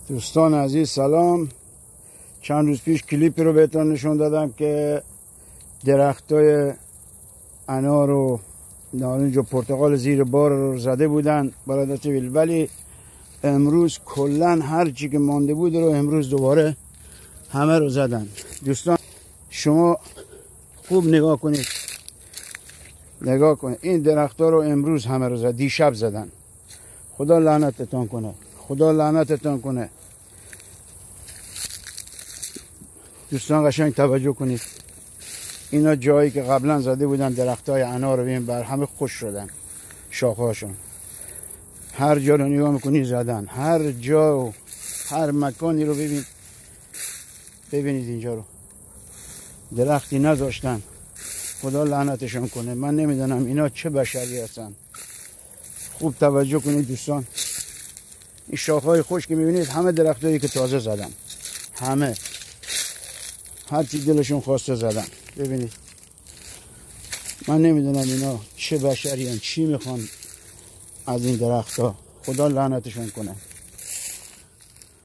دوستان عزیز سلام. چند روز پیش کلیپی رو بهتون نشون دادم که درختای انار و نارنج و پرتقال زیر بار رو زده بودن برادرت، ولی امروز کلا هر چی که مانده بود رو امروز دوباره همه رو زدن. دوستان شما خوب نگاه کنید، این درخت‌ها رو امروز همه رو زد، دیشب زدن. خدا لعنتتون کنه، خدا لعنتتون کنه. دوستان قشنگ توجه کنید، اینا جایی که قبلا زده بودن درختای انار رو ببین بر همه خوش شدن شاخه‌هاشون. هر جا رو نگاه میکنید زدن، هر جا و هر مکانی رو ببینید اینجا رو درختی نذاشتن. خدا لعنتشون کنه. من نمیدونم اینا چه بشری هستن. خوب توجه کنید دوستان، این شاخه‌های خوش که میبینید همه درختایی که تازه زدن، همه هر چی دلشون خواسته زدن. ببینید من نمیدونم اینا چه بشری هستن، چی میخوان از این درختها. خدا لعنتشون کنه.